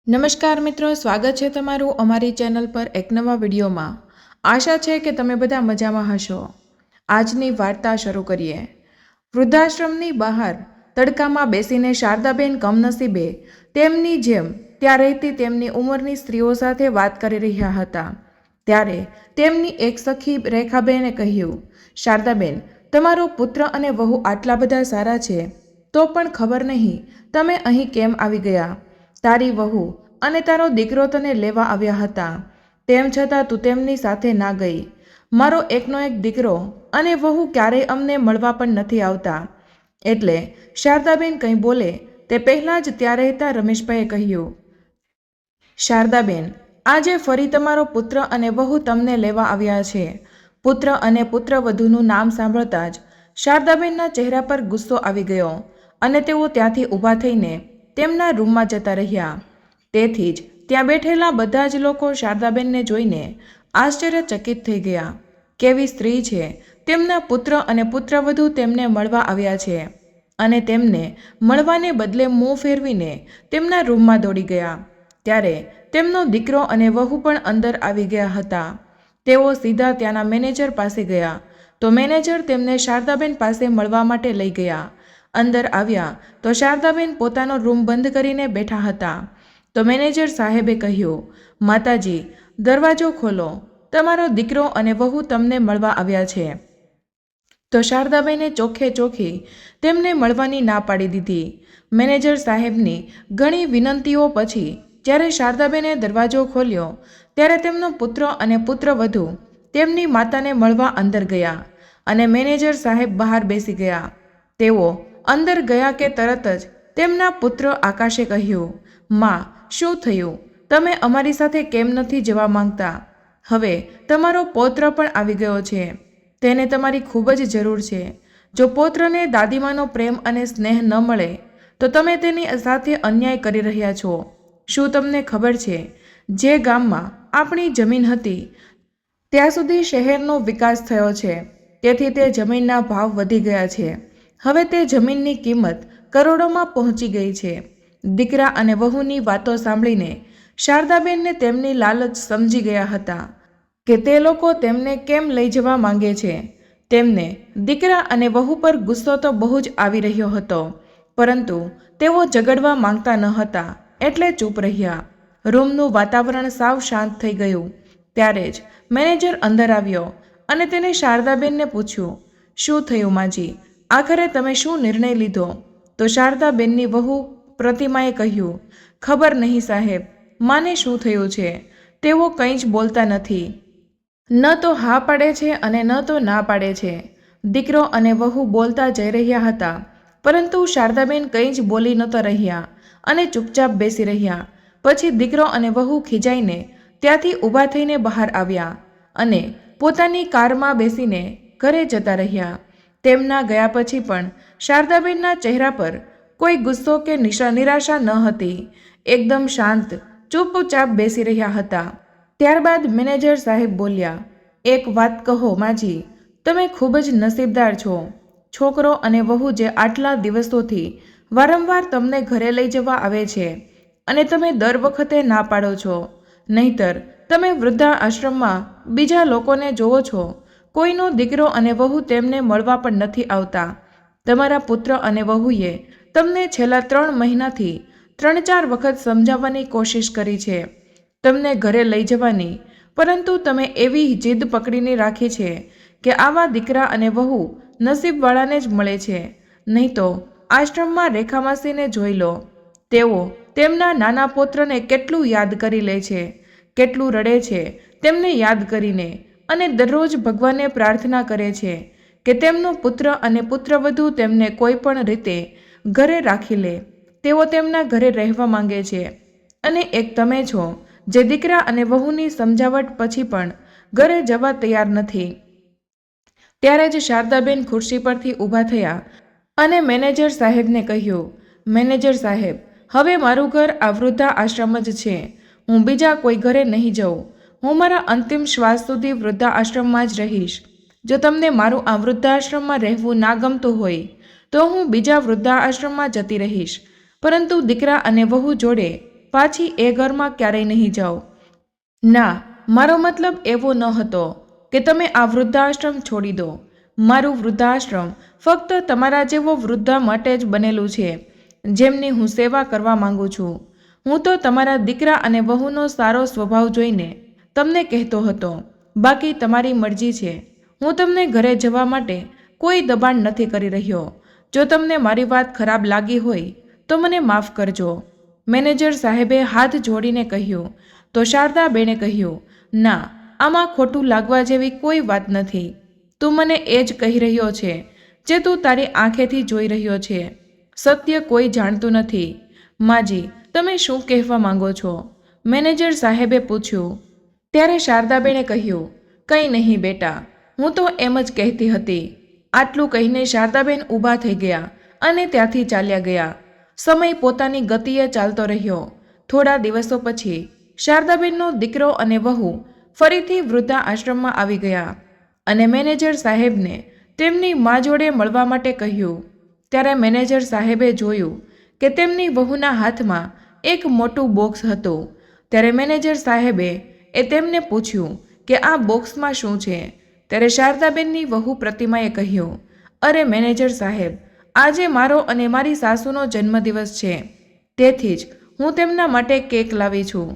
નમસ્કાર મિત્રો, સ્વાગત છે તમારું અમારી ચેનલ પર એક નવા વિડીયોમાં। આશા છે કે તમે બધા મજામાં હશો। આજની વાર્તા શરૂ કરીએ। વૃદ્ધાશ્રમની બહાર તડકામાં બેસીને શારદાબેન કમનસીબે તેમની જેમ ત્યાં રહેતી તેમની ઉંમરની સ્ત્રીઓ સાથે વાત કરી રહ્યા હતા। ત્યારે તેમની એક સખી રેખાબેને કહ્યું, શારદાબેન, તમારો પુત્ર અને વહુ આટલા બધા સારા છે તો પણ ખબર નહીં તમે અહીં કેમ આવી ગયા। તારી વહુ અને તારો દીકરો તને લેવા આવ્યા હતા, તેમ છતાં તું તેમની સાથે ના ગઈ। મારો એકનો એક દીકરો અને વહુ ક્યારેય અમને મળવા પણ નથી આવતા। એટલે શારદાબેન કંઈ બોલે તે પહેલાં જ ત્યાં રહેતા રમેશભાઈએ કહ્યું, શારદાબેન, આજે ફરી તમારો પુત્ર અને વહુ તમને લેવા આવ્યા છે। પુત્ર અને પુત્રવધૂનું નામ સાંભળતા જ શારદાબેનના ચહેરા પર ગુસ્સો આવી ગયો અને તેઓ ત્યાંથી ઊભા થઈને તેમના રૂમમાં જતા રહ્યા। તેથી જ ત્યાં બેઠેલા બધા જ લોકો શારદાબેનને જોઈને આશ્ચર્યચકિત થઈ ગયા। કેવી સ્ત્રી છે, તેમના પુત્ર અને પુત્રવધૂ તેમને મળવા આવ્યા છે અને તેમને મળવાને બદલે મોં ફેરવીને તેમના રૂમમાં દોડી ગયા। ત્યારે તેમનો દીકરો અને વહુ પણ અંદર આવી ગયા હતા। તેઓ સીધા ત્યાંના મેનેજર પાસે ગયા તો મેનેજર તેમને શારદાબેન પાસે મળવા માટે લઈ ગયા। અંદર આવ્યા તો શારદાબેન પોતાનો રૂમ બંધ કરીને બેઠા હતા। તો મેનેજર સાહેબે કહ્યું, માતાજી, દરવાજો ખોલો, તમારો દીકરો અને વહુ તમને મળવા આવ્યા છે। તો શારદાબેને ચોખ્ખે ચોખ્ખી તેમને મળવાની ના પાડી દીધી। મેનેજર સાહેબની ઘણી વિનંતીઓ પછી જ્યારે શારદાબેને દરવાજો ખોલ્યો ત્યારે તેમનો પુત્ર અને પુત્રવધૂ તેમની માતાને મળવા અંદર ગયા અને મેનેજર સાહેબ બહાર બેસી ગયા। તેઓ અંદર ગયા કે તરત જ તેમના પુત્ર આકાશે કહ્યું, માં, શું થયું? તમે અમારી સાથે કેમ નથી જવા માંગતા? હવે તમારો પૌત્ર પણ આવી ગયો છે, તેને તમારી ખૂબ જ જરૂર છે। જો પૌત્રને દાદીમાનો પ્રેમ અને સ્નેહ ન મળે તો તમે તેની સાથે અન્યાય કરી રહ્યા છો। શું તમને ખબર છે, જે ગામમાં આપણી જમીન હતી ત્યાં સુધી શહેરનો વિકાસ થયો છે, તેથી તે જમીનના ભાવ વધી ગયા છે। હવે તે જમીનની કિંમત કરોડોમાં પહોંચી ગઈ છે। દીકરા અને વહુની વાતો સાંભળીને શારદાબેનને તેમની લાલચ સમજી ગયા હતા કે તે લોકો તેમને કેમ લઈ જવા માંગે છે। તેમને દીકરા અને વહુ પર ગુસ્સો તો બહુ જ આવી રહ્યો હતો, પરંતુ તેઓ ઝઘડવા માંગતા ન હતા એટલે ચૂપ રહ્યા। રૂમનું વાતાવરણ સાવ શાંત થઈ ગયું। ત્યારે જ મેનેજર અંદર આવ્યો અને તેને શારદાબેનને પૂછ્યું, શું થયું માજી? આખરે તમે શું નિર્ણય લીધો? તો શારદાબેનની વહુ પ્રતિમાએ કહ્યું, ખબર નહીં સાહેબ, માને શું થયું છે, તેઓ કંઈ જ બોલતા નથી। ન તો હા પાડે છે અને ન તો ના પાડે છે। દીકરો અને વહુ બોલતા જઈ રહ્યા હતા, પરંતુ શારદાબેન કંઈ જ બોલી નહોતા રહ્યા અને ચૂપચાપ બેસી રહ્યા। પછી દીકરો અને વહુ ખીજાઈને ત્યાંથી ઊભા થઈને બહાર આવ્યા અને પોતાની કારમાં બેસીને ઘરે જતા રહ્યા। તેમના ગયા પછી પણ શારદાબેનના ચહેરા પર કોઈ ગુસ્સો કે નિરાશા ન હતી। એકદમ શાંત, ચૂપચાપ બેસી રહ્યા હતા। ત્યારબાદ મેનેજર સાહેબ બોલ્યા, એક વાત કહો માજી, તમે ખૂબ જ નસીબદાર છો। છોકરો અને વહુ જે આટલા દિવસોથી વારંવાર તમને ઘરે લઈ જવા આવે છે અને તમે દર વખતે ના પાડો છો, નહીંતર તમે વૃદ્ધા આશ્રમમાં બીજા લોકોને જોવો છો, કોઈનો દીકરો અને વહુ તેમને મળવા પણ નથી આવતા। તમારા પુત્ર અને વહુએ તમને છેલ્લા 3 મહિનાથી 3-4 વખત સમજાવવાની કોશિશ કરી છે, તમને ઘરે લઈ જવાની, પરંતુ તમે એવી જીદ પકડીને રાખી છે કે આવા દીકરા અને વહુ નસીબવાળાને જ મળે છે। નહીં તો આશ્રમમાં રેખામાસીને જોઈ લો, તેઓ તેમના નાના પૌત્રને કેટલું યાદ કરી લે છે, કેટલું રડે છે તેમને યાદ કરીને, અને દરરોજ ભગવાનને પ્રાર્થના કરે છે કે તેમનો પુત્ર અને પુત્રવધૂ તેમને કોઈ પણ રીતે ઘરે રાખી લે। તેઓ તેમના ઘરે રહેવા માંગે છે અને એક તમે છો જે દીકરા અને વહુની સમજાવટ પછી પણ ઘરે જવા તૈયાર નથી। ત્યારે જ શારદાબેન ખુરશી પરથી ઊભા થયા અને મેનેજર સાહેબને કહ્યું, મેનેજર સાહેબ, હવે મારું ઘર આ વૃદ્ધા આશ્રમ જ છે। હું બીજા કોઈ ઘરે નહીં જાઉં। હું મારા અંતિમ શ્વાસ સુધી વૃદ્ધા આશ્રમમાં જ રહીશ। જો તમને મારું આ વૃદ્ધાશ્રમમાં રહેવું ના ગમતું હોય તો હું બીજા વૃદ્ધા આશ્રમમાં જતી રહીશ, પરંતુ દીકરા અને વહુ જોડે પાછી એ ઘરમાં ક્યારેય નહીં જાઓ. ના, મારો મતલબ એવો ન હતો કે તમે આ વૃદ્ધાશ્રમ છોડી દો. મારું વૃદ્ધાશ્રમ ફક્ત તમારા જેવો વૃદ્ધા માટે જ બનેલું છે જેમની હું સેવા કરવા માંગુ છું. હું તો તમારા દીકરા અને વહુનો સારો સ્વભાવ જોઈને તમને કહેતો હતો. બાકી તમારી મરજી છે. હું તમને ઘરે જવા માટે કોઈ દબાણ નથી કરી રહ્યો. જો તમને મારી વાત ખરાબ લાગી હોય તો મને માફ કરજો. મેનેજર સાહેબે હાથ જોડીને કહ્યું. તો શારદાબેને કહ્યું, ના, આમાં ખોટું લાગવા જેવી કોઈ વાત નથી. તું મને એ જ કહી રહ્યો છે જે તું તારી આંખેથી જોઈ રહ્યો છે. સત્ય કોઈ જાણતું નથી. માજી, તમે શું કહેવા માંગો છો? મેનેજર સાહેબે પૂછ્યું. ત્યારે શારદાબેને કહ્યું, કંઈ નહીં બેટા, હું તો એમ જ કહેતી હતી. આટલું કહીને શારદાબેન ઊભા થઈ ગયા અને ત્યાંથી ચાલ્યા ગયા. સમય પોતાની ગતિએ ચાલતો રહ્યો. થોડા દિવસો પછી શારદાબેનનો દીકરો અને વહુ ફરીથી વૃદ્ધા આશ્રમમાં આવી ગયા અને મેનેજર સાહેબને તેમની મા જોડે મળવા માટે કહ્યું. ત્યારે મેનેજર સાહેબે જોયું કે તેમની વહુના હાથમાં એક મોટું બોક્સ હતું. ત્યારે મેનેજર સાહેબે તેમને પૂછ્યું કે આ બોક્સમાં શું છે? ત્યારે શારદાબેનની વહુ પ્રતિમાએ કહ્યું, અરે મેનેજર સાહેબ, આજે મારો અને મારી સાસુનો જન્મદિવસ છે, તેથી જ હું તેમના માટે કેક લાવી છું.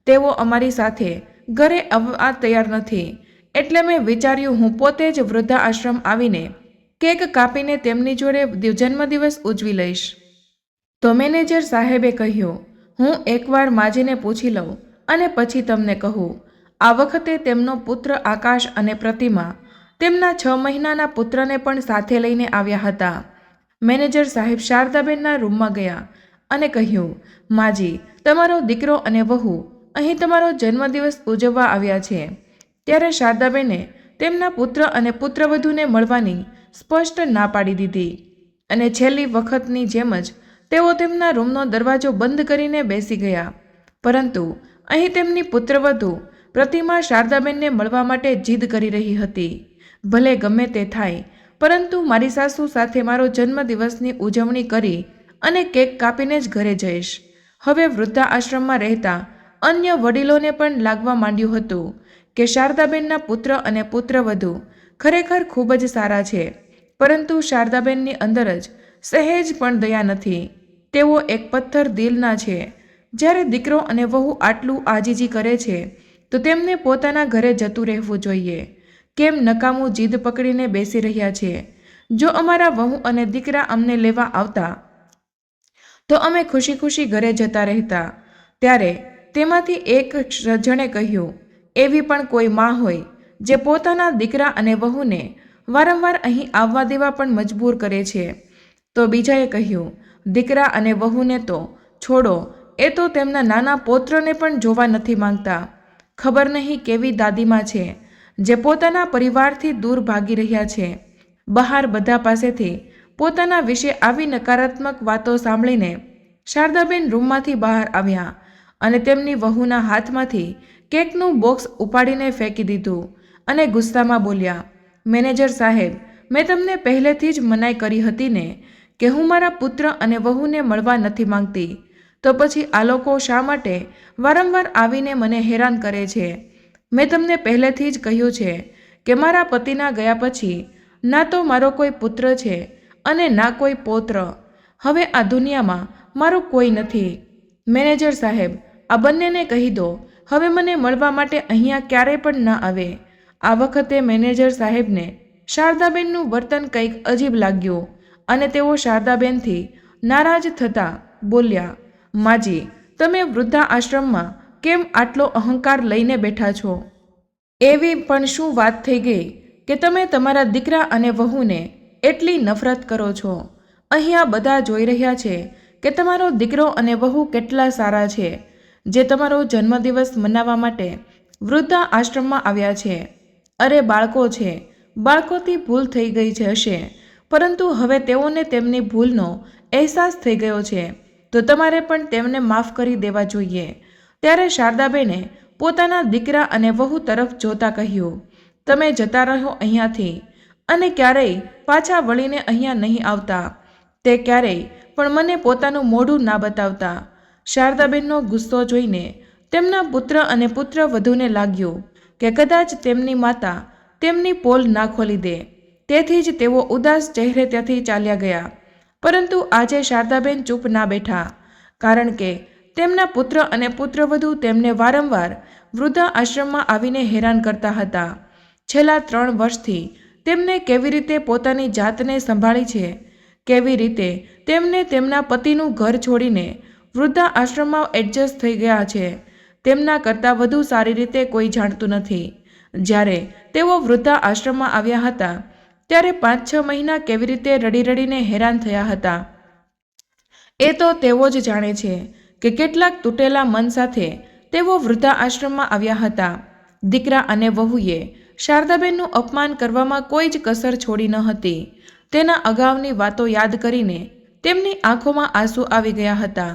તેઓ અમારી સાથે ઘરે આવવા તૈયાર નથી, એટલે મેં વિચાર્યું હું પોતે જ વૃદ્ધા આશ્રમ આવીને કેક કાપીને તેમની જોડે જન્મદિવસ ઉજવી લઈશ. તો મેનેજર સાહેબે કહ્યું, હું એકવાર માજીને પૂછી લઉં અને પછી તમને કહું. આ વખતે તેમનો પુત્ર આકાશ અને પ્રતિમા તેમના 6 મહિનાના પુત્રને પણ સાથે લઈને આવ્યા હતા. મેનેજર સાહેબ શારદાબેનના રૂમમાં ગયા અને કહ્યું, માજી, તમારો દીકરો અને વહુ અહીં તમારો જન્મદિવસ ઉજવવા આવ્યા છે. ત્યારે શારદાબેને તેમના પુત્ર અને પુત્રવધૂને મળવાની સ્પષ્ટ ના પાડી દીધી અને છેલ્લી વખતની જેમ જ તેઓ તેમના રૂમનો દરવાજો બંધ કરીને બેસી ગયા. પરંતુ અહીં તેમની પુત્રવધુ પ્રતિમા શારદાબેનને મળવા માટે જીદ કરી રહી હતી. ભલે ગમે તે થાય, પરંતુ મારી સાસુ સાથે મારો જન્મદિવસની ઉજવણી કરી અને કેક કાપીને જ ઘરે જઈશ. હવે વૃદ્ધા આશ્રમમાં રહેતા અન્ય વડીલોને પણ લાગવા માંડ્યું હતું કે શારદાબેનના પુત્ર અને પુત્રવધુ ખરેખર ખૂબ જ સારા છે, પરંતુ શારદાબેનની અંદર જ સહેજ પણ દયા નથી. તેઓ એક પથ્થર દિલના છે. જ્યારે દીકરો અને વહુ આટલું આજીજી કરે છે તો તેમને પોતાના ઘરે જતું રહેવું જોઈએ. કેમ નકામું જીદ પકડીને બેસી રહ્યા છે? જો અમારા વહુ અને દીકરા અમને લેવા આવતા તો અમે ખુશી ખુશી ઘરે જતા રહેતા. ત્યારે તેમાંથી એક જણે કહ્યું, એવી પણ કોઈ માં હોય જે પોતાના દીકરા અને વહુને વારંવાર અહીં આવવા દેવા પણ મજબૂર કરે છે. તો બીજાએ કહ્યું, દીકરા અને વહુને તો છોડો, એ તો તેમના નાના પૌત્રને પણ જોવા નથી માંગતા. ખબર નહીં કેવી દાદીમાં છે જે પોતાના પરિવારથી દૂર ભાગી રહ્યા છે. બહાર બધા પાસેથી પોતાના વિશે આવી નકારાત્મક વાતો સાંભળીને શારદાબેન રૂમમાંથી બહાર આવ્યા અને તેમની વહુના હાથમાંથી કેકનું બોક્સ ઉપાડીને ફેંકી દીધું અને ગુસ્સામાં બોલ્યા, મેનેજર સાહેબ, મેં તમને પહેલેથી જ મનાઈ કરી હતી ને કે હું મારા પુત્ર અને વહુને મળવા નથી માંગતી. તો પછી આ લોકો શા માટે વારંવાર આવીને મને હેરાન કરે છે? મેં તમને પહેલેથી જ કહ્યું છે કે મારા પતિના ગયા પછી ના તો મારો કોઈ પુત્ર છે અને ના કોઈ પૌત્ર. હવે આ દુનિયામાં મારું કોઈ નથી. મેનેજર સાહેબ, આ બંનેને કહી દો હવે મને મળવા માટે અહીંયા ક્યારેય પણ ન આવે. આ વખતે મેનેજર સાહેબને શારદાબેનનું વર્તન કંઈક અજીબ લાગ્યું અને તેઓ શારદાબેનથી નારાજ થતા બોલ્યા, માજી, તમે વૃદ્ધા આશ્રમમાં કેમ આટલો અહંકાર લઈને બેઠા છો? એવી પણ શું વાત થઈ ગઈ કે તમે તમારા દીકરા અને વહુને એટલી નફરત કરો છો? અહીંયા બધા જોઈ રહ્યા છે કે તમારો દીકરો અને વહુ કેટલા સારા છે, જે તમારો જન્મદિવસ મનાવવા માટે વૃદ્ધા આશ્રમમાં આવ્યા છે. અરે બાળકો છે, બાળકોથી ભૂલ થઈ ગઈ છે હશે, પરંતુ હવે તેઓને તેમની ભૂલનો અહેસાસ થઈ ગયો છે, તો તમારે પણ તેમને માફ કરી દેવા જોઈએ. ત્યારે શારદાબેને પોતાના દીકરા અને વહુ તરફ જોતા કહ્યું, તમે જતા રહો અહીંયાથી અને ક્યારેય પાછા વળીને અહીંયા નહીં આવતા. તે ક્યારેય પણ મને પોતાનું મોઢું ના બતાવતા. શારદાબેનનો ગુસ્સો જોઈને તેમના પુત્ર અને પુત્રવધૂને લાગ્યું કે કદાચ તેમની માતા તેમની પોલ ના ખોલી દે, તેથી જ તેઓ ઉદાસ ચહેરે ત્યાંથી ચાલ્યા ગયા. પરંતુ આજે શારદાબેન ચૂપ ના બેઠા, કારણ કે તેમના પુત્ર અને પુત્રવધૂ તેમને વારંવાર વૃદ્ધા આશ્રમમાં આવીને હેરાન કરતા હતા. છેલ્લા 3 વર્ષથી તેમને કેવી રીતે પોતાની જાતને સંભાળી છે, કેવી રીતે તેમને તેમના પતિનું ઘર છોડીને વૃદ્ધા આશ્રમમાં એડજસ્ટ થઈ ગયા છે, તેમના કરતાં વધુ સારી રીતે કોઈ જાણતું નથી. જ્યારે તેઓ વૃદ્ધા આશ્રમમાં આવ્યા હતા ત્યારે 5-6 મહિના કેવી રીતે રડી રડીને હેરાન થયા હતા, એ તો તેઓ જ જાણે છે કે કેટલાક તૂટેલા મન સાથે તેઓ વૃદ્ધા આશ્રમમાં આવ્યા હતા. દીકરા અને વહુએ શારદાબેનનું અપમાન કરવામાં કોઈ જ કસર છોડી ન હતી. તેના અગાઉની વાતો યાદ કરીને તેમની આંખોમાં આંસુ આવી ગયા હતા.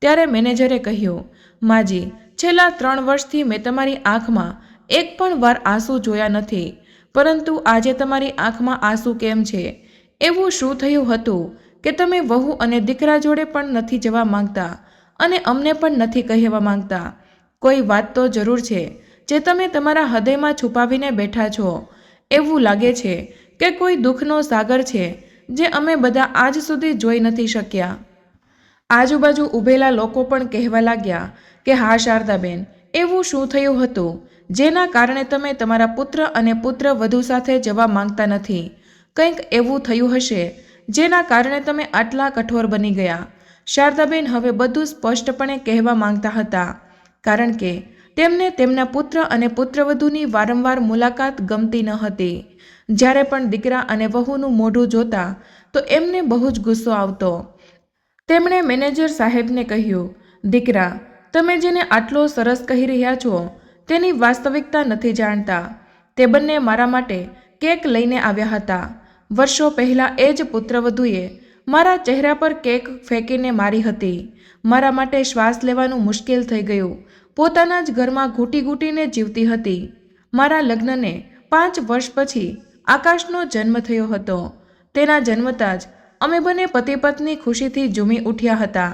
ત્યારે મેનેજરે કહ્યું, માજી, છેલ્લા 3 વર્ષથી મેં તમારી આંખમાં એક પણ વાર આંસુ જોયા નથી, પરંતુ આજે તમારી આંખમાં આંસુ કેમ છે? એવું શું થયું હતું કે તમે વહુ અને દીકરા જોડે પણ નથી જવા માંગતા અને અમને પણ નથી કહેવા માંગતા? કોઈ વાત તો જરૂર છે જે તમે તમારા હૃદયમાં છુપાવીને બેઠા છો. એવું લાગે છે કે કોઈ દુઃખનો સાગર છે જે અમે બધા આજ સુધી જોઈ નથી શક્યા. આજુબાજુ ઊભેલા લોકો પણ કહેવા લાગ્યા કે હા શારદાબેન, એવું શું થયું હતું જેના કારણે તમે તમારા પુત્ર અને પુત્રવધૂ સાથે જવા માંગતા નથી? કંઈક એવું થયું હશે જેના કારણે તમે આટલા કઠોર બની ગયા. શારદાબેન હવે બધું સ્પષ્ટપણે કહેવા માંગતા હતા, કારણ કે તેમને તેમના પુત્ર અને પુત્રવધૂની વારંવાર મુલાકાત ગમતી ન હતી. જ્યારે પણ દીકરા અને વહુનું મોઢું જોતા તો એમને બહુ જ ગુસ્સો આવતો. તેમણે મેનેજર સાહેબને કહ્યું, દીકરા, તમે જેને આટલો સરસ કહી રહ્યા છો તેની વાસ્તવિકતા નથી જાણતા. તે બંને મારા માટે કેક લઈને આવ્યા હતા. વર્ષો પહેલાં એ જ પુત્રવધૂએ મારા ચહેરા પર કેક ફેંકીને મારી હતી. મારા માટે શ્વાસ લેવાનું મુશ્કેલ થઈ ગયું. પોતાના જ ઘરમાં ઘૂંટી ઘૂંટીને જીવતી હતી. મારા લગ્નને 5 વર્ષ પછી આકાશનો જન્મ થયો હતો. તેના જન્મતા જ અમે બંને પતિ પત્ની ખુશીથી ઝૂમી ઉઠ્યા હતા.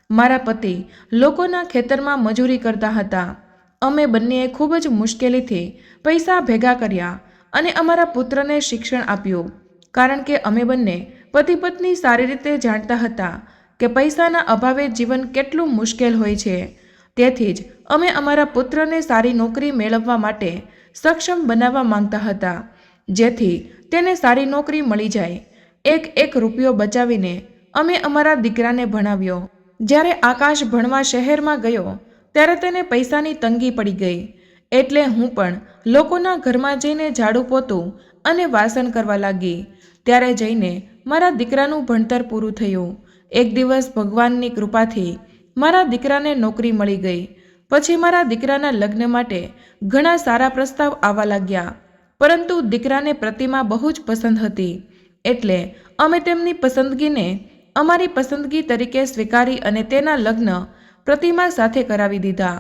મારા પતિ લોકોના ખેતરમાં મજૂરી કરતા હતા. અમે બંનેએ ખૂબ જ મુશ્કેલીથી પૈસા ભેગા કર્યા અને અમારા પુત્રને શિક્ષણ આપ્યું, કારણ કે અમે બંને પતિ પત્ની સારી રીતે જાણતા હતા કે પૈસાના અભાવે જીવન કેટલું મુશ્કેલ હોય છે. તેથી જ અમે અમારા પુત્રને સારી નોકરી મેળવવા માટે સક્ષમ બનાવવા માંગતા હતા, જેથી તેને સારી નોકરી મળી જાય. એક રૂપિયો બચાવીને અમે અમારા દીકરાને ભણાવ્યો. જ્યારે આકાશ ભણવા શહેરમાં ગયો ત્યારે તેને પૈસાની તંગી પડી ગઈ, એટલે હું પણ લોકોના ઘરમાં જઈને ઝાડુ પોતું અને વાસણ કરવા લાગી. ત્યારે જઈને મારા દીકરાનું ભણતર પૂરું થયું. એક દિવસ ભગવાનની કૃપાથી મારા દીકરાને નોકરી મળી ગઈ. પછી મારા દીકરાના લગ્ન માટે ઘણા સારા પ્રસ્તાવ આવવા લાગ્યા, પરંતુ દીકરાને પ્રતિમા બહુ જ પસંદ હતી, એટલે અમે તેમની પસંદગીને અમારી પસંદગી તરીકે સ્વીકારી અને તેના લગ્ન પ્રતિમા સાથે કરાવી દીધા.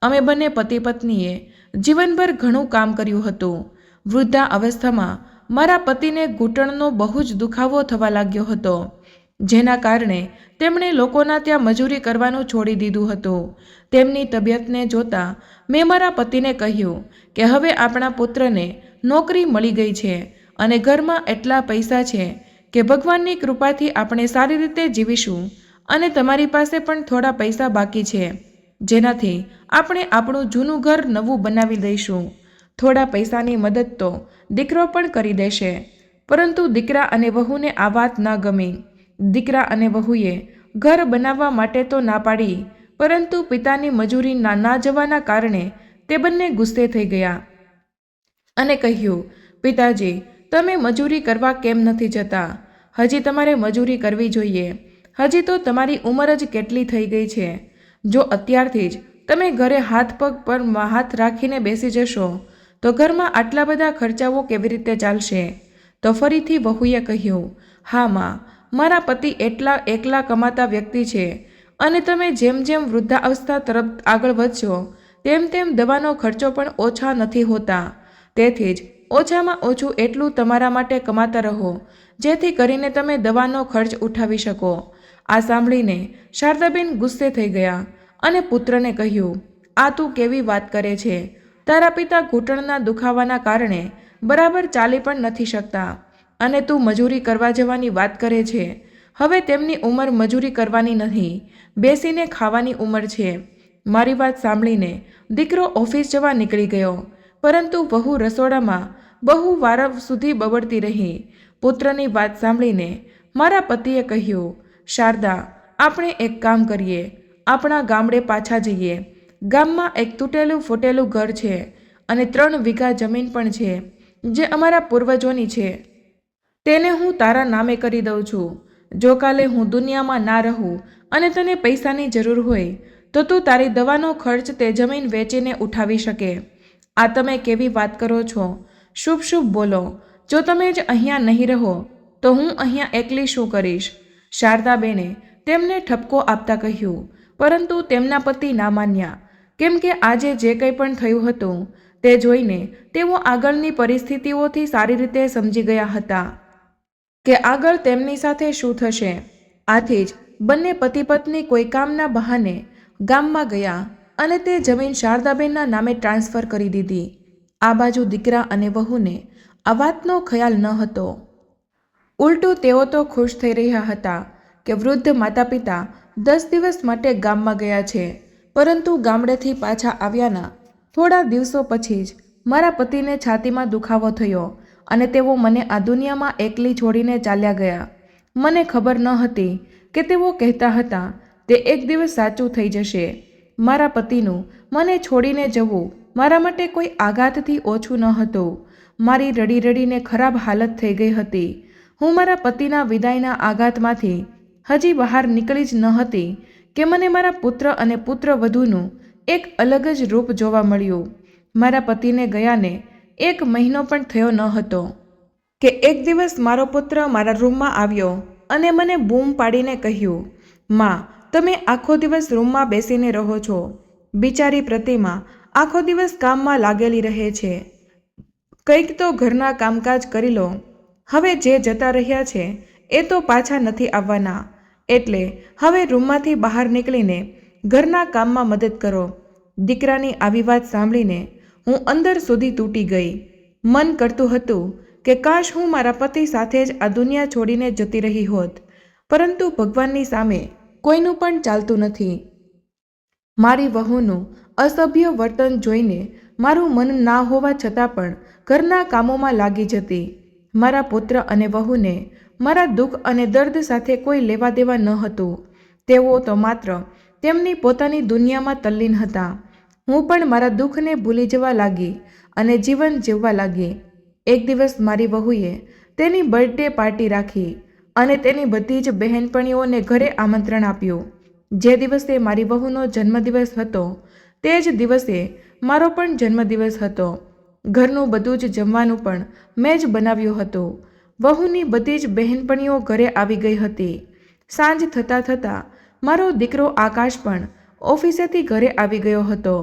અમે બંને પતિ પત્નીએ જીવનભર ઘણું કામ કર્યું હતું. વૃદ્ધા અવસ્થામાં મારા પતિને ઘૂંટણનો બહુ જ દુખાવો થવા લાગ્યો હતો, જેના કારણે તેમણે લોકોના ત્યાં મજૂરી કરવાનું છોડી દીધું હતું. તેમની તબિયતને જોતા મેં મારા પતિને કહ્યું કે હવે આપણા પુત્રને નોકરી મળી ગઈ છે અને ઘરમાં એટલા પૈસા છે કે ભગવાનની કૃપાથી આપણે સારી રીતે જીવીશું અને તમારી પાસે પણ થોડા પૈસા બાકી છે, જેનાથી આપણે આપણું જૂનું ઘર નવું બનાવી દઈશું. થોડા પૈસાની મદદ તો દીકરો પણ કરી દેશે. પરંતુ દીકરા અને વહુને આ વાત ના ગમી. દીકરા અને વહુએ ઘર બનાવવા માટે તો ના પાડી, પરંતુ પિતાની મજૂરી ના જવાના કારણે તે બંને ગુસ્સે થઈ ગયા અને કહ્યું, પિતાજી, તમે મજૂરી કરવા કેમ નથી જતા? હજી તમારે મજૂરી કરવી જોઈએ. હજી તો તમારી ઉંમર જ કેટલી થઈ ગઈ છે. જો અત્યારથી જ તમે ઘરે હાથ પગ પર હાથ રાખીને બેસી જશો તો ઘરમાં આટલા બધા ખર્ચાઓ કેવી રીતે ચાલશે? તો ફરીથી વહુએ કહ્યું, હા માં, મારા પતિ એકલા કમાતા વ્યક્તિ છે અને તમે જેમ જેમ વૃદ્ધાવસ્થા તરફ આગળ વધશો તેમ તેમ દવાનો ખર્ચો પણ ઓછા નથી હોતા. તેથી જ ઓછામાં ઓછું એટલું તમારા માટે કમાતા રહો, જેથી કરીને તમે દવાનો ખર્ચ ઉઠાવી શકો. આ સાંભળીને શારદાબેન ગુસ્સે થઈ ગયા અને પુત્રને કહ્યું, આ તું કેવી વાત કરે છે? તારા પિતા ઘૂંટણના દુખાવાના કારણે બરાબર ચાલી પણ નથી શકતા અને તું મજૂરી કરવા જવાની વાત કરે છે. હવે તેમની ઉંમર મજૂરી કરવાની નથી, બેસીને ખાવાની ઉંમર છે. મારી વાત સાંભળીને દીકરો ઓફિસ જવા નીકળી ગયો, પરંતુ વહુ રસોડામાં બહુ વાર સુધી બબડતી રહી. પુત્રની વાત સાંભળીને મારા પતિએ કહ્યું, શારદા, આપણે એક કામ કરીએ, આપણા ગામડે પાછા જઈએ. ગામમાં એક તૂટેલું ફૂટેલું ઘર છે અને 3 વીઘા જમીન પણ છે, જે અમારા પૂર્વજોની છે. તેને હું તારા નામે કરી દઉં છું. જો કાલે હું દુનિયામાં ના રહું અને તને પૈસાની જરૂર હોય તો તું તારી દવાનો ખર્ચ તે જમીન વેચીને ઉઠાવી શકે. આ તમે કેવી વાત કરો છો? શુભ શુભ બોલો. જો તમે જ અહીંયા નહીં રહો તો હું અહીંયા એકલી શું કરીશ? શારદાબેને તેમને ઠપકો આપતા કહ્યું, પરંતુ તેમના પતિ ના માન્યા, કેમ કે આજે જે કંઈ પણ થયું હતું તે જોઈને તેઓ આગળની પરિસ્થિતિઓથી સારી રીતે સમજી ગયા હતા કે આગળ તેમની સાથે શું થશે. આથી જ બંને પતિ પત્ની કોઈ કામના બહાને ગામમાં ગયા અને તે જમીન શારદાબેનના નામે ટ્રાન્સફર કરી દીધી. આ બાજુ દીકરા અને વહુને આ વાતનો ખ્યાલ ન હતો. ઉલટું તેઓ તો ખુશ થઈ રહ્યા હતા કે વૃદ્ધ માતા પિતા 10 દિવસ માટે ગામમાં ગયા છે. પરંતુ ગામડેથી પાછા આવ્યાના થોડા દિવસો પછી જ મારા પતિને છાતીમાં દુખાવો થયો અને તેઓ મને આ દુનિયામાં એકલી છોડીને ચાલ્યા ગયા. મને ખબર ન હતી કે તેઓ કહેતા હતા તે એક દિવસ સાચું થઈ જશે. મારા પતિનું મને છોડીને જવું મારા માટે કોઈ આઘાતથી ઓછું ન હતું. મારી રડી રડીને ખરાબ હાલત થઈ ગઈ હતી. હું મારા પતિના વિદાયના આઘાતમાંથી હજી બહાર નીકળી જ ન હતી કે મને મારા પુત્ર અને પુત્રવધૂનું એક અલગ જ રૂપ જોવા મળ્યું. મારા પતિને ગયાને 1 મહિનો પણ થયો ન હતો કે એક દિવસ મારો પુત્ર મારા રૂમમાં આવ્યો અને મને બૂમ પાડીને કહ્યું, માં, તમે આખો દિવસ રૂમમાં બેસીને રહો છો. બિચારી પ્રતિમા આખો દિવસ કામમાં લાગેલી રહે છે. કંઈક તો ઘરના કામકાજ કરી લો. હવે જે જતા રહ્યા છે એ તો પાછા નથી આવવાના, એટલે હવે રૂમમાંથી બહાર નીકળીને ઘરના કામમાં મદદ કરો. દીકરાની આવી વાત સાંભળીને હું અંદર સુધી તૂટી ગઈ. મન કરતું હતું કે કાશ હું મારા પતિ સાથે જ આ દુનિયા છોડીને જતી રહી હોત, પરંતુ ભગવાનની સામે કોઈનું પણ ચાલતું નથી. મારી વહુનું અસભ્ય વર્તન જોઈને મારું મન ના હોવા છતાં પણ ઘરના કામોમાં લાગી જતી. મારા પુત્ર અને વહુને મારા દુઃખ અને દર્દ સાથે કોઈ લેવા દેવા ન હતું. તેઓ તો માત્ર તેમની પોતાની દુનિયામાં તલ્લીન હતા. હું પણ મારા દુઃખને ભૂલી જવા લાગી અને જીવન જીવવા લાગી. એક દિવસ મારી વહુએ તેની બર્થડે પાર્ટી રાખી અને તેની બધી જ બહેનપણીઓને ઘરે આમંત્રણ આપ્યું. જે દિવસે મારી વહુનો જન્મદિવસ હતો તે જ દિવસે મારો પણ જન્મદિવસ હતો. ઘરનું બધું જ જમવાનું પણ મેં જ બનાવ્યું હતું. વહુની બધી જ બહેનપણીઓ ઘરે આવી ગઈ હતી. સાંજ થતાં થતાં મારો દીકરો આકાશ પણ ઓફિસેથી ઘરે આવી ગયો હતો.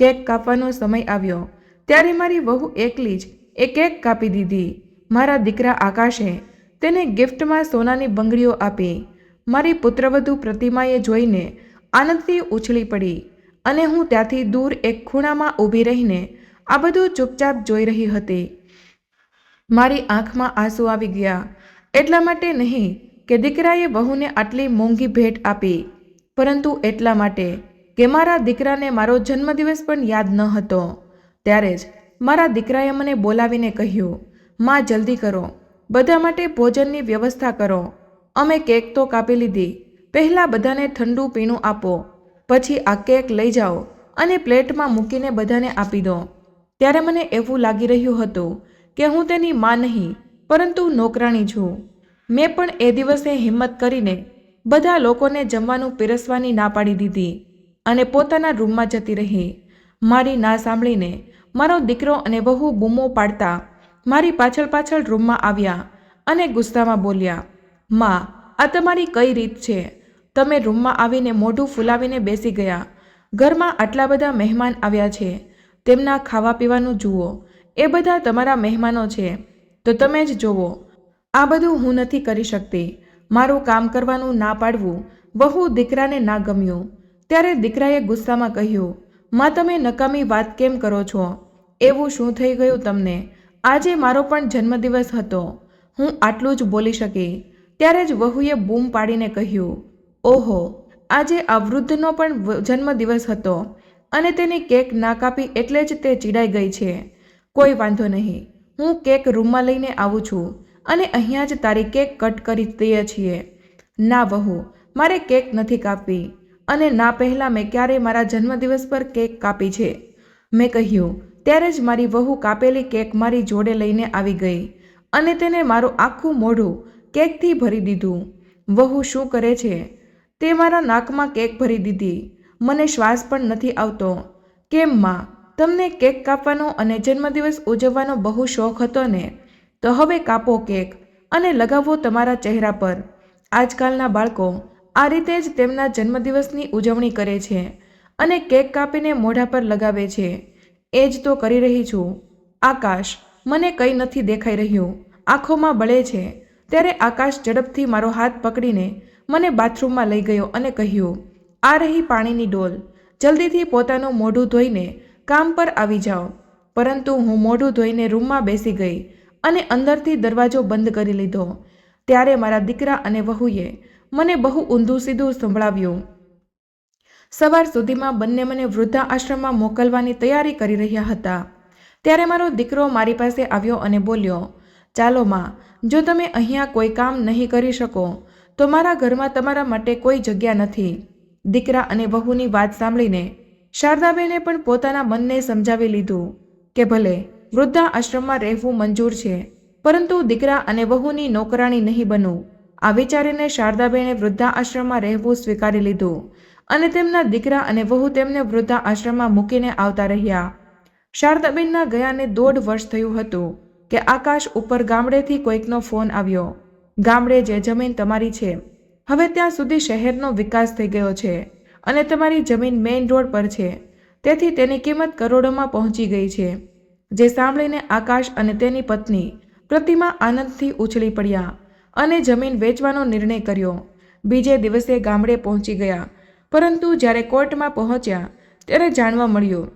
કેક કાપવાનો સમય આવ્યો ત્યારે મારી વહુ એકલી જ એ કેક કાપી દીધી. મારા દીકરા આકાશે તેને ગિફ્ટમાં સોનાની બંગડીઓ આપી. મારી પુત્રવધુ પ્રતિમાએ જોઈને આનંદથી ઉછળી પડી અને હું ત્યાંથી દૂર એક ખૂણામાં ઊભી રહીને આ બધું ચૂપચાપ જોઈ રહી હતી. મારી આંખમાં આંસુ આવી ગયા. એટલા માટે નહીં કે દીકરાએ વહુને આટલી મોંઘી ભેટ આપી, પરંતુ એટલા માટે કે મારા દીકરાને મારો જન્મદિવસ પણ યાદ ન હતો. ત્યારે જ મારા દીકરાએ મને બોલાવીને કહ્યું, માં, જલ્દી કરો, બધા માટે ભોજનની વ્યવસ્થા કરો. અમે કેક તો કાપી લીધી, પહેલાં બધાને ઠંડુ પીણું આપો, પછી આ કેક લઈ જાઓ અને પ્લેટમાં મૂકીને બધાને આપી દો. ત્યારે મને એવું લાગી રહ્યું હતું કે હું તેની માં નહીં પરંતુ નોકરાણી છું. મેં પણ એ દિવસે હિંમત કરીને બધા લોકોને જમવાનું પીરસવાની ના પાડી દીધી અને પોતાના રૂમમાં જતી રહી. મારી ના સાંભળીને મારો દીકરો અને વહુ બૂમો પાડતા મારી પાછળ પાછળ રૂમમાં આવ્યા અને ગુસ્સામાં બોલ્યા, માં, આ તમારી કઈ રીત છે? તમે રૂમમાં આવીને મોઢું ફૂલાવીને બેસી ગયા. ઘરમાં આટલા બધા મહેમાન આવ્યા છે, તેમના ખાવા પીવાનું જુઓ. એ બધા તમારા મહેમાનો છે, તો તમે જ જોવો. આ બધું હું નથી કરી શકતી. મારું કામ કરવાનું ના પાડવું વહુ દીકરાને ના ગમ્યું. ત્યારે દીકરાએ ગુસ્સામાં કહ્યું, માં તમે નકામી વાત કેમ કરો છો? એવું શું થઈ ગયું તમને? આજે મારો પણ જન્મદિવસ હતો. હું આટલું જ બોલી શકી. ત્યારે જ વહુએ બૂમ પાડીને કહ્યું, ઓહો, આજે આ વૃદ્ધનો પણ જન્મદિવસ હતો અને તેની કેક ના કાપી એટલે જ તે ચીડાઈ ગઈ છે. કોઈ વાંધો નહીં, હું કેક રૂમમાં લઈને આવું છું અને અહીંયા જ તારી કેક કટ કરી દઈએ છીએ. ના વહુ, મારે કેક નથી કાપવી અને ના પહેલાં મેં ક્યારેય મારા જન્મદિવસ પર કેક કાપી છે, મેં કહ્યું. ત્યારે જ મારી વહુ કાપેલી કેક મારી જોડે લઈને આવી ગઈ અને તેને મારું આખું મોઢું કેકથી ભરી દીધું. વહુ શું કરે છે? તે મારા નાકમાં કેક ભરી દીધી. મને શ્વાસ પણ નથી આવતો. કેમ માં, તમને કેક કાપવાનો અને જન્મદિવસ ઉજવવાનો બહુ શોખ હતો ને? તો હવે કાપો કેક અને લગાવો તમારા ચહેરા પર. આજકાલના બાળકો આ રીતે જ તેમના જન્મદિવસની ઉજવણી કરે છે અને કેક કાપીને મોઢા પર લગાવે છે. એ જ તો કરી રહી છું. આકાશ, મને કંઈ નથી દેખાઈ રહ્યું, આંખોમાં બળે છે. ત્યારે આકાશ ઝડપથી મારો હાથ પકડીને મને બાથરૂમમાં લઈ ગયો અને કહ્યું, આ રહી પાણીની ડોલ, જલ્દીથી પોતાનું મોઢું ધોઈને કામ પર આવી જાઓ. પરંતુ હું મોઢું ધોઈને રૂમમાં બેસી ગઈ અને અંદરથી દરવાજો બંધ કરી લીધો. ત્યારે મારા દીકરા અને વહુએ મને બહુ ઊંધું સીધું સંભળાવ્યું. સવાર સુધીમાં બંને મને વૃદ્ધાશ્રમમાં મોકલવાની તૈયારી કરી રહ્યા હતા. ત્યારે મારો દીકરો મારી પાસે આવ્યો અને બોલ્યો, ચાલો માં, જો તમે અહીંયા કોઈ કામ નહીં કરી શકો તો મારા ઘરમાં તમારા માટે કોઈ જગ્યા નથી. દીકરા અને વહુની વાત સાંભળીને શારદાબેને પણ પોતાના મનને સમજાવી લીધું કે ભલે વૃદ્ધાશ્રમમાં રહેવું મંજૂર છે, પરંતુ દીકરા અને વહુની નોકરાણી નહીં બનવું. આ વિચારીને શારદાબેને વૃદ્ધાશ્રમમાં રહેવું સ્વીકારી લીધું અને તેમના દીકરા અને વહુ તેમને વૃદ્ધાશ્રમમાં મૂકીને આવતા રહ્યા. શારદાબેનના ગયાને 1.5 વર્ષ થયું હતું કે આકાશ ઉપર ગામડેથી કોઈકનો ફોન આવ્યો. ગામડે જે જમીન તમારી છે, હવે ત્યાં સુધી શહેરનો વિકાસ થઈ ગયો છે અને તમારી જમીન મેઇન રોડ પર છે, તેથી તેની કિંમત કરોડોમાં પહોંચી ગઈ છે. જે સાંભળીને આકાશ અને તેની પત્ની પ્રતિમા આનંદથી ઉછળી પડ્યા અને જમીન વેચવાનો નિર્ણય કર્યો. બીજે દિવસે ગામડે પહોંચી ગયા, પરંતુ જ્યારે કોર્ટમાં પહોંચ્યા ત્યારે જાણવા મળ્યું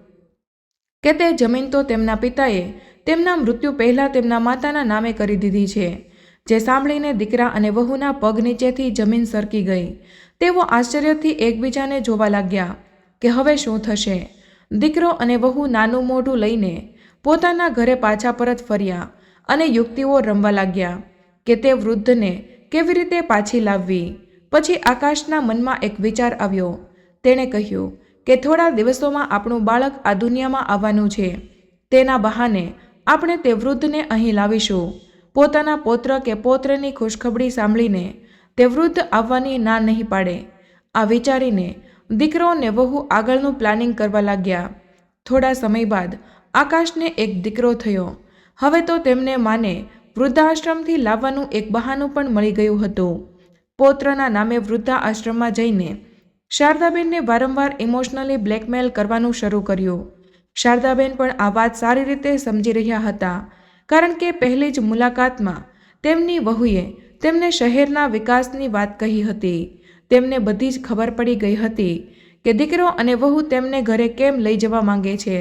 કે તે જમીન તો તેમના પિતાએ તેમના મૃત્યુ પહેલાં તેમના માતાના નામે કરી દીધી છે. જે સાંભળીને દીકરા અને વહુના પગ નીચેથી જમીન સરકી ગઈ. તેઓ આશ્ચર્યથી એકબીજાને જોવા લાગ્યા કે હવે શું થશે. દીકરો અને વહુ નાનું મોઢું લઈને પોતાના ઘરે પાછા પરત ફર્યા અને યુક્તિઓ રમવા લાગ્યા કે તે વૃદ્ધને કેવી રીતે પાછી લાવવી. પછી આકાશના મનમાં એક વિચાર આવ્યો. તેણે કહ્યું કે થોડા દિવસોમાં આપણું બાળક આ દુનિયામાં આવવાનું છે. તેના બહાને આપણે તે વૃદ્ધને અહીં લાવીશું. પોતાના પૌત્ર કે પૌત્રની ખુશખબરી સાંભળીને તે વૃદ્ધ આવવાની ના નહીં પાડે. આ વિચારીને દીકરો ને વહુ આગળનું પ્લાનિંગ કરવા લાગ્યા. થોડા સમય બાદ આકાશને એક દીકરો થયો. હવે તો તેમને માને વૃદ્ધાશ્રમથી લાવવાનું એક બહાનું પણ મળી ગયું હતું. પૌત્રના નામે વૃદ્ધાશ્રમમાં જઈને શારદાબેનને વારંવાર ઇમોશનલી બ્લેકમેલ કરવાનું શરૂ કર્યું. શારદાબેન પણ આ વાત સારી રીતે સમજી રહ્યા હતા, કારણ કે પહેલી જ મુલાકાતમાં તેમની વહુએ તેમને શહેરના વિકાસની વાત કહી હતી. તેમને બધી જ ખબર પડી ગઈ હતી કે દીકરો અને વહુ તેમને ઘરે કેમ લઈ જવા માંગે છે.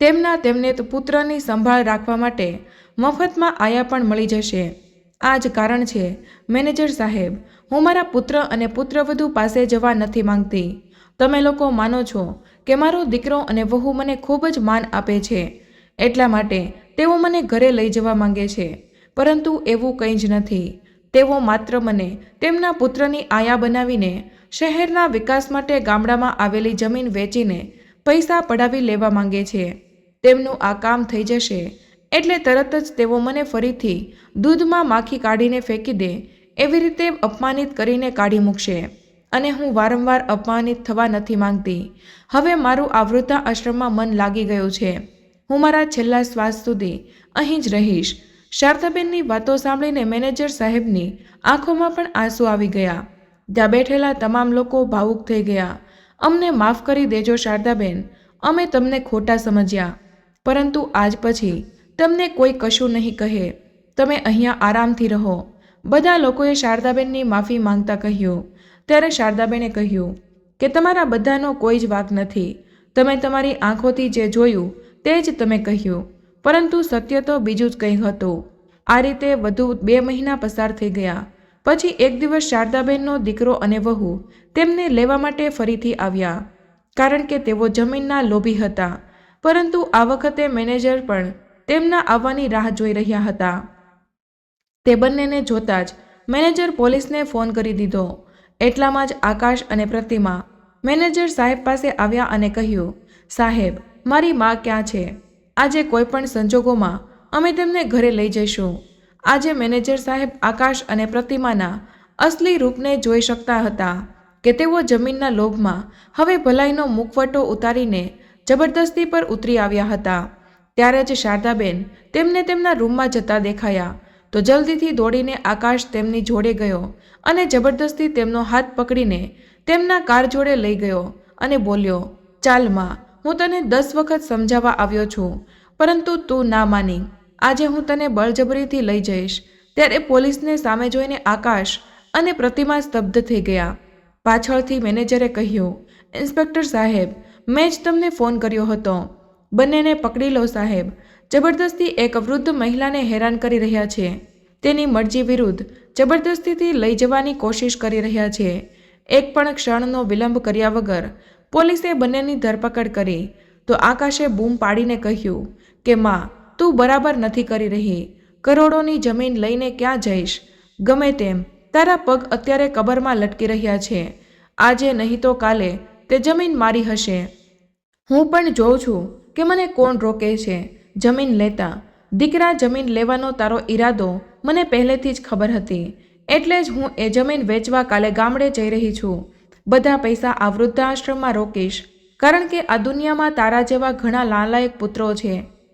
તેમને પુત્રની સંભાળ રાખવા માટે મફતમાં આયા પણ મળી જશે. આ જ કારણ છે મેનેજર સાહેબ, હું મારા પુત્ર અને પુત્રવધુ પાસે જવા નથી માંગતી. તમે લોકો માનો છો કે મારો દીકરો અને વહુ મને ખૂબ જ માન આપે છે, એટલા માટે તેઓ મને ઘરે લઈ જવા માંગે છે, પરંતુ એવું કંઈ જ નથી. તેઓ માત્ર મને તેમના પુત્રની આયા બનાવીને શહેરના વિકાસ માટે ગામડામાં આવેલી જમીન વેચીને પૈસા પડાવી લેવા માંગે છે. તેમનું આ કામ થઈ જશે એટલે તરત જ તેઓ મને ફરીથી દૂધમાં માખી કાઢીને ફેંકી દે એવી રીતે અપમાનિત કરીને કાઢી મૂકશે, અને હું વારંવાર અપમાનિત થવા નથી માંગતી. હવે મારું આ વૃદ્ધાશ્રમમાં મન લાગી ગયું છે. હું મારા છેલ્લા શ્વાસ સુધી અહીં જ રહીશ. શારદાબેનની વાતો સાંભળીને મેનેજર સાહેબની આંખોમાં પણ આંસુ આવી ગયા. ત્યાં બેઠેલા તમામ લોકો ભાવુક થઈ ગયા. અમને માફ કરી દેજો શારદાબેન, અમે તમને ખોટા સમજ્યા, પરંતુ આજ પછી તમને કોઈ કશું નહીં કહે. તમે અહીંયા આરામથી રહો. બધા લોકોએ શારદાબેનની માફી માંગતા કહ્યું. ત્યારે શારદાબેને કહ્યું કે તમારા બધાનો કોઈ જ વાંક નથી. તમે તમારી આંખોથી જે જોયું તે જ તમે કહ્યું, પરંતુ સત્ય તો બીજું જ કંઈ હતું. આ રીતે વધુ 2 મહિના પસાર થઈ ગયા. પછી એક દિવસ શારદાબેનનો દીકરો અને વહુ તેમને લેવા માટે ફરીથી આવ્યા, કારણ કે તેઓ જમીનના લોભી હતા. પરંતુ આ વખતે મેનેજર પણ તેમના આવવાની રાહ જોઈ રહ્યા હતા. તે બંનેને જોતા જ મેનેજર પોલીસને ફોન કરી દીધો. એટલામાં જ આકાશ અને પ્રતિમા મેનેજર સાહેબ પાસે આવ્યા અને કહ્યું, સાહેબ, મારી મા ક્યાં છે? આજે કોઈ પણ સંજોગોમાં અમે તેમને ઘરે લઈ જઈશું. આજે મેનેજર સાહેબ આકાશ અને પ્રતિમાના અસલી રૂપને જોઈ શકતા હતા કે તેઓ જમીનના લોભમાં હવે ભલાઈનો મુખવટો ઉતારીને જબરદસ્તી પર ઉતરી આવ્યા હતા. ત્યારે જ શારદાબેન તેમને તેમના રૂમમાં જતા દેખાયા તો જલ્દીથી દોડીને આકાશ તેમની જોડે ગયો અને જબરદસ્તી તેમનો હાથ પકડીને તેમના કાર જોડે લઈ ગયો અને બોલ્યો, ચાલ માં, હું તને 10 વખત સમજાવવા આવ્યો છું, પરંતુ તું ના માની. આજે હું તને બળજબરીથી લઈ જઈશ. ત્યારે પોલીસને સામે જોઈને આકાશ અને પ્રતિમા સ્તબ્ધ થઈ ગયા. પાછળથી મેનેજરે કહ્યું, ઇન્સ્પેક્ટર સાહેબ, મેં જ તમને ફોન કર્યો હતો. બંનેને પકડી લો સાહેબ. જબરદસ્તી એક વૃદ્ધ મહિલાને હેરાન કરી રહ્યા છે. તેની મરજી વિરુદ્ધ જબરદસ્તીથી લઈ જવાની કોશિશ કરી રહ્યા છે. એક પણ ક્ષણનો વિલંબ કર્યા વગર પોલીસે બંનેની ધરપકડ કરી તો આકાશે બૂમ પાડીને કહ્યું કે માં, તું બરાબર નથી કરી રહી. કરોડોની જમીન લઈને ક્યાં જઈશ? ગમે તેમ, તારા પગ અત્યારે કબરમાં લટકી રહ્યા છે. આજે નહીં તો કાલે તે જમીન મારી હશે. હું પણ જોઉં છું કે મને કોણ રોકે છે જમીન લેતા. દીકરા, જમીન લેવાનો તારો ઈરાદો મને પહેલેથી જ ખબર હતી. એટલે જ હું એ જમીન વેચવા કાલે ગામડે જઈ રહી છું. બધા પૈસા આ વૃદ્ધાશ્રમમાં રોકીશ, કારણ કે આ દુનિયામાં તારા જેવા ઘણા નાલાયક પુત્રો છે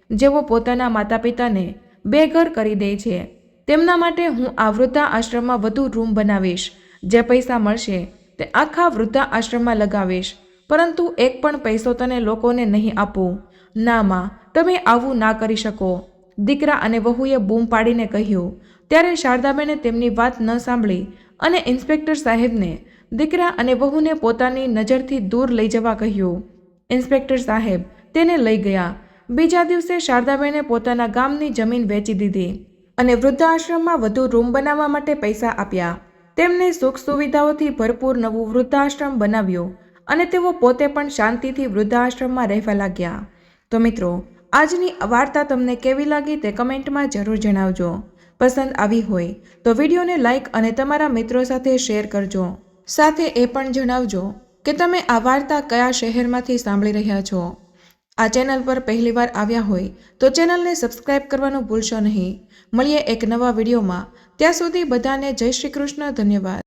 જેઓ પોતાના માતા પિતાને બેઘર કરી દે છે. તેમના માટે હું આ વૃદ્ધાશ્રમમાં વધુ રૂમ બનાવીશ. જે પૈસા મળશે તે આખા વૃદ્ધાશ્રમમાં લગાવીશ, પરંતુ એક પણ પૈસો તને લોકોને નહીં આપું. ના માં, તમે આવું ના કરી શકો, દીકરા અને વહુએ બૂમ પાડીને કહ્યું. ત્યારે શારદાબેને તેમની વાત ન સાંભળી અને ઇન્સ્પેક્ટર સાહેબને દીકરા અને વહુને પોતાની નજરથી દૂર લઈ જવા કહ્યું. ઇન્સ્પેક્ટર સાહેબ તેને લઈ ગયા. બીજા દિવસે શારદાબેને પોતાના ગામની જમીન વેચી દીધી અને વૃદ્ધાશ્રમમાં વધુ રૂમ બનાવવા માટે પૈસા આપ્યા. તેમને સુખ સુવિધાઓથી ભરપૂર નવું વૃદ્ધાશ્રમ બનાવ્યું અને તેઓ પોતે પણ શાંતિથી વૃદ્ધાશ્રમમાં રહેવા લાગ્યા. તો મિત્રો, આજની વાર્તા તમને કેવી લાગી તે કમેન્ટમાં જરૂર જણાવજો. પસંદ આવી હોય તો વિડીયોને લાઇક અને તમારા મિત્રો સાથે શેર કરજો. સાથે એ પણ જણાવજો કે તમે આ વાર્તા કયા શહેરમાંથી સાંભળી રહ્યા છો. આ ચેનલ પર પહેલીવાર આવ્યા હોય તો ચેનલને સબસ્ક્રાઇબ કરવાનું ભૂલશો નહીં. મળીએ એક નવા વિડીયોમાં. ત્યાં સુધી બધાને જય શ્રી કૃષ્ણ. ધન્યવાદ.